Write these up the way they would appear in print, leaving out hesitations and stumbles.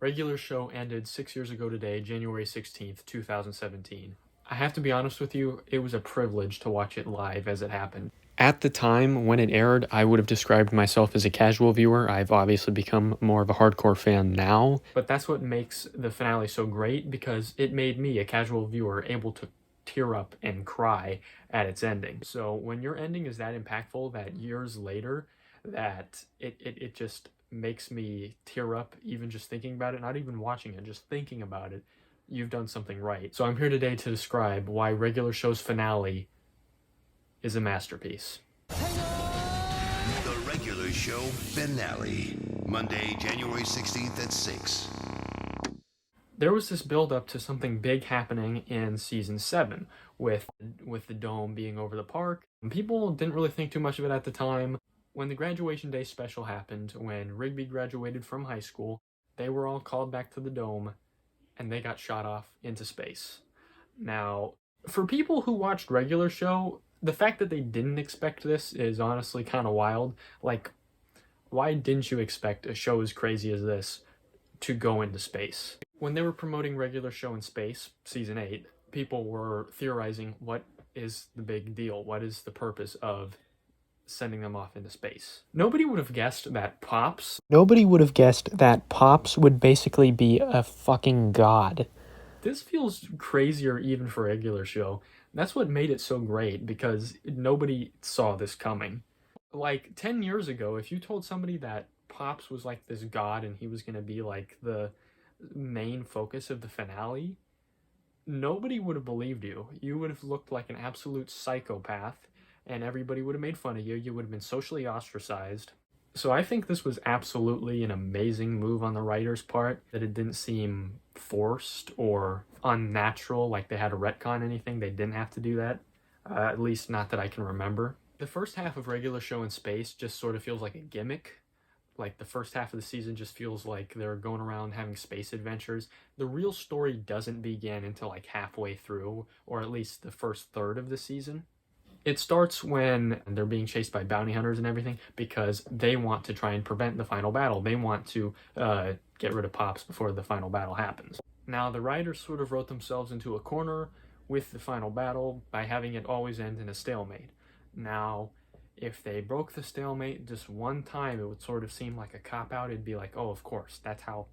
Regular show ended 6 years ago today, January 16th, 2017. I have to be honest with you, it was a privilege to watch it live as it happened. At the time when it aired, I would have described myself as a casual viewer. I've obviously become more of a hardcore fan now. But that's what makes the finale so great, because it made me, a casual viewer, able to tear up and cry at its ending. So when your ending is that impactful that years later, that it just makes me tear up even just thinking about it, not even watching it, just thinking about it, you've done something right. So I'm here today to describe why Regular Show's finale is a masterpiece. The Regular Show finale, Monday, January 16th at 6. There was this build up to something big happening in season 7 with the dome being over the park. People didn't really think too much of it at the time. When the graduation day special happened, when Rigby graduated from high school, they were all called back to the dome and they got shot off into space. Now, for people who watched Regular Show, the fact that they didn't expect this is honestly kind of wild. Like, why didn't you expect a show as crazy as this to go into space? When they were promoting Regular Show in space, season 8, people were theorizing, what is the big deal? What is the purpose of sending them off into space? Nobody would have guessed that Pops would basically be a fucking god. This feels crazier even for Regular Show. That's what made it so great, because nobody saw this coming. Like 10 years ago, if you told somebody that Pops was like this god and he was going to be like the main focus of the finale, nobody would have believed you. You would have looked like an absolute psychopath and everybody would have made fun of you. You would have been socially ostracized. So I think this was absolutely an amazing move on the writer's part, that it didn't seem forced or unnatural, like they had to retcon anything. They didn't have to do that, at least not that I can remember. The first half of Regular Show in space just sort of feels like a gimmick. Like the first half of the season just feels like they're going around having space adventures. The real story doesn't begin until like halfway through, or at least the first third of the season. It starts when they're being chased by bounty hunters and everything, because they want to try and prevent the final battle. They want to get rid of Pops before the final battle happens. Now, the writers sort of wrote themselves into a corner with the final battle by having it always end in a stalemate. Now, if they broke the stalemate just one time, it would sort of seem like a cop-out. It'd be like, oh, of course, that's how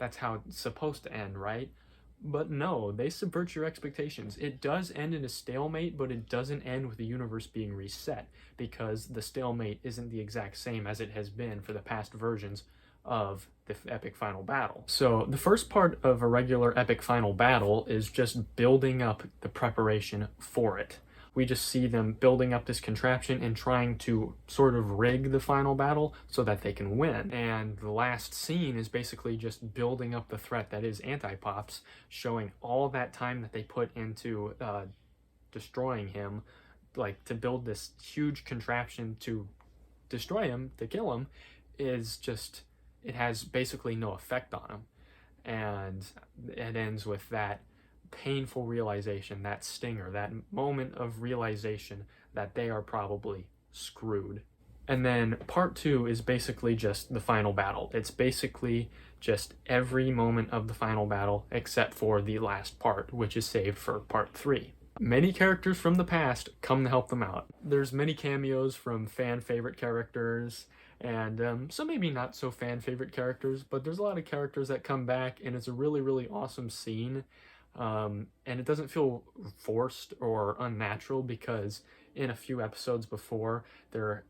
it's supposed to end, right? But no, they subvert your expectations. It does end in a stalemate, but it doesn't end with the universe being reset, because the stalemate isn't the exact same as it has been for the past versions of the epic final battle. So the first part of a regular epic final battle is just building up the preparation for it. We just see them building up this contraption and trying to sort of rig the final battle so that they can win. And the last scene is basically just building up the threat that is Anti-Pops, showing all that time that they put into destroying him, like to build this huge contraption to destroy him, to kill him, is just, it has basically no effect on him. And it ends with that painful realization, that stinger, that moment of realization that they are probably screwed. And then part 2 is basically just the final battle. It's basically just every moment of the final battle except for the last part, which is saved for part 3. Many characters from the past come to help them out. There's many cameos from fan favorite characters and some maybe not so fan favorite characters, but there's a lot of characters that come back, and it's a really, really awesome scene. And it doesn't feel forced or unnatural, because in a few episodes before,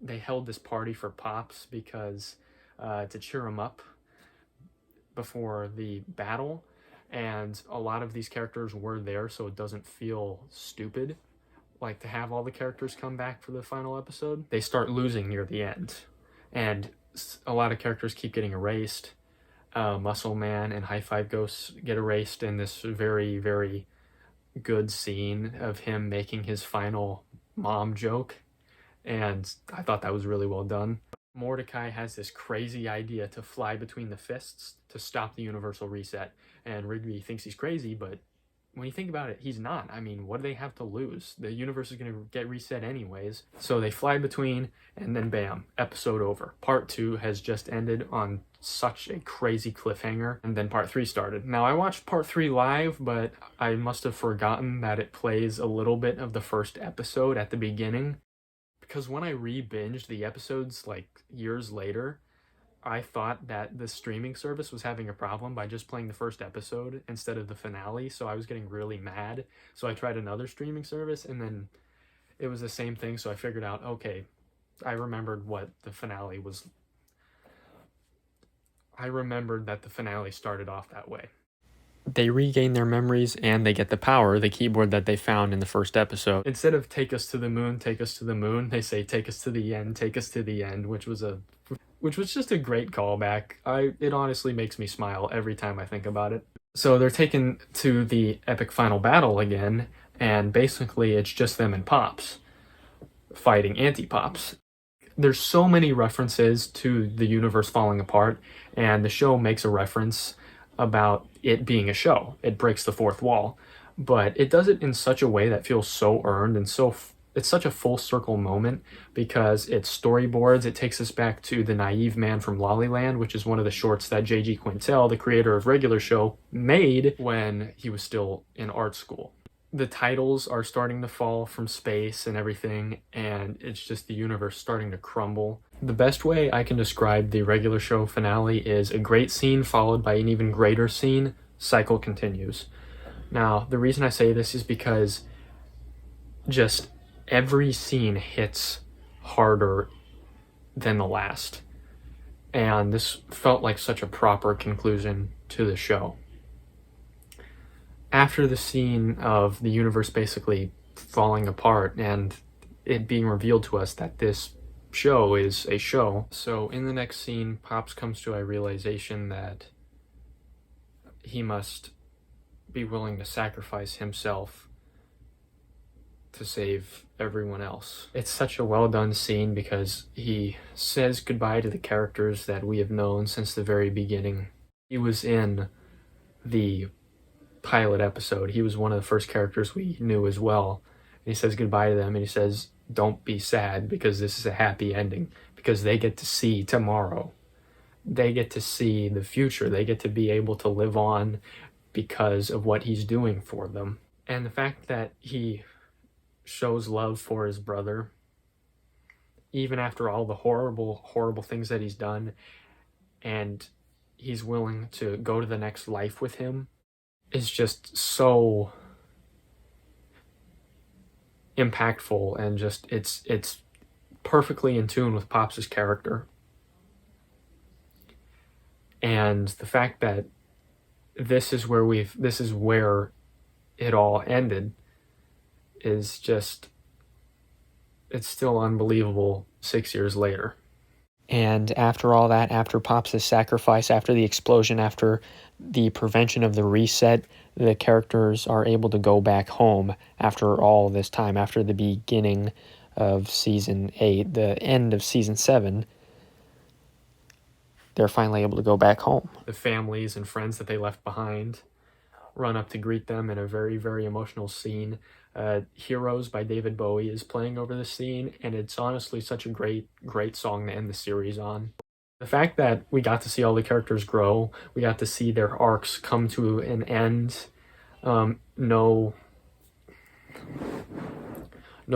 they held this party for Pops because to cheer him up before the battle, and a lot of these characters were there, so it doesn't feel stupid, like to have all the characters come back for the final episode. They start losing near the end, and a lot of characters keep getting erased. Muscle Man and High Five Ghosts get erased in this very, very good scene of him making his final mom joke, and I thought that was really well done. Mordecai has this crazy idea to fly between the fists to stop the universal reset, and Rigby thinks he's crazy, but when you think about it, he's not. I mean, what do they have to lose? The universe is going to get reset anyways. So they fly between, and then bam, episode over. Part 2 has just ended on such a crazy cliffhanger, and then part 3 started. Now, I watched part 3 live, but I must have forgotten that it plays a little bit of the first episode at the beginning, because when I re-binged the episodes, like, years later, I thought that the streaming service was having a problem by just playing the first episode instead of the finale, so I was getting really mad. So I tried another streaming service, and then it was the same thing, so I figured out, okay, I remembered what the finale was. I remembered that the finale started off that way. They regain their memories, and they get the power, the keyboard that they found in the first episode. Instead of take us to the moon, they say take us to the end, which was just a great callback. It honestly makes me smile every time I think about it. So they're taken to the epic final battle again, and basically it's just them and Pops fighting Anti-Pops. There's so many references to the universe falling apart, and the show makes a reference about it being a show. It breaks the fourth wall, but it does it in such a way that feels so earned, and it's such a full circle moment, because it's storyboards. It takes us back to The Naive Man from Lollyland, which is one of the shorts that J.G. Quintel, the creator of Regular Show, made when he was still in art school. The titles are starting to fall from space and everything, and it's just the universe starting to crumble. The best way I can describe the Regular Show finale is a great scene followed by an even greater scene. Cycle continues. Now, the reason I say this is because just every scene hits harder than the last. And this felt like such a proper conclusion to the show. After the scene of the universe basically falling apart and it being revealed to us that this show is a show, so in the next scene, Pops comes to a realization that he must be willing to sacrifice himself to save everyone else. It's such a well done scene because he says goodbye to the characters that we have known since the very beginning. He was in the pilot episode. He was one of the first characters we knew as well. And he says goodbye to them, and he says, don't be sad, because this is a happy ending, because they get to see tomorrow. They get to see the future. They get to be able to live on because of what he's doing for them. And the fact that he shows love for his brother, even after all the horrible, horrible things that he's done, and he's willing to go to the next life with him, is just so impactful, and just it's perfectly in tune with Pops' character. And the fact that this is where it all ended is just, it's still unbelievable 6 years later. And after all that, after Pops' sacrifice, after the explosion, after the prevention of the reset, the characters are able to go back home after all this time, after the beginning of Season 8, the end of Season 7. They're finally able to go back home. The families and friends that they left behind run up to greet them in a very, very emotional scene. Heroes by David Bowie is playing over the scene, and it's honestly such a great, great song to end the series on. The fact that we got to see all the characters grow, we got to see their arcs come to an end, no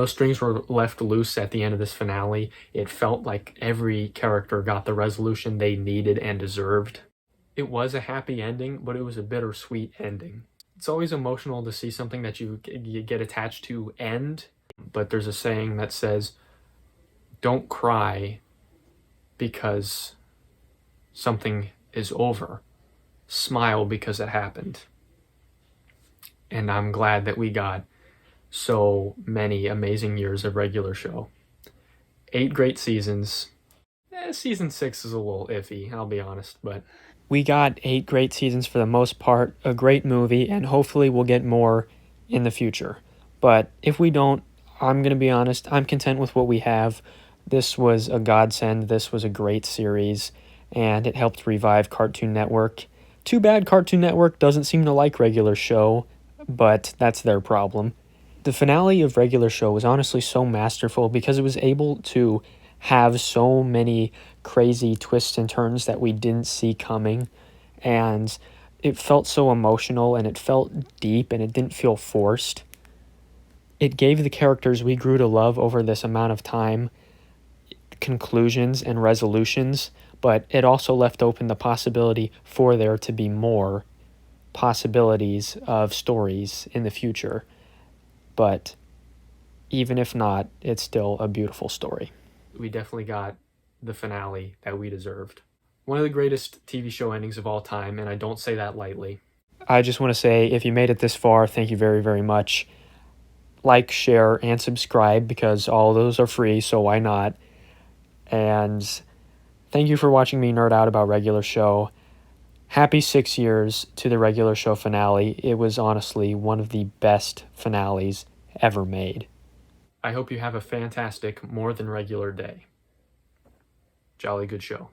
strings were left loose at the end of this finale. It felt like every character got the resolution they needed and deserved. It was a happy ending, but it was a bittersweet ending. It's always emotional to see something that you get attached to end, but there's a saying that says, don't cry because something is over. Smile because it happened. And I'm glad that we got so many amazing years of Regular Show. 8 great seasons. Season 6 is a little iffy, I'll be honest, but we got 8 great seasons for the most part, a great movie, and hopefully we'll get more in the future. But if we don't, I'm going to be honest, I'm content with what we have. This was a godsend. This was a great series, and it helped revive Cartoon Network. Too bad Cartoon Network doesn't seem to like Regular Show. but that's their problem. The finale of Regular Show was honestly so masterful because it was able to have so many crazy twists and turns that we didn't see coming, and it felt so emotional and it felt deep and it didn't feel forced. It gave the characters we grew to love over this amount of time conclusions and resolutions, but it also left open the possibility for there to be more possibilities of stories in the future. But even if not, it's still a beautiful story. We definitely got the finale that we deserved. One of the greatest TV show endings of all time, and I don't say that lightly. I just want to say, if you made it this far, thank you very, very much. Like, share, and subscribe, because all of those are free, so why not? And thank you for watching me nerd out about Regular Show. Happy 6 years to the Regular Show finale. It was honestly one of the best finales ever made. I hope you have a fantastic, more than regular day. Jolly good show.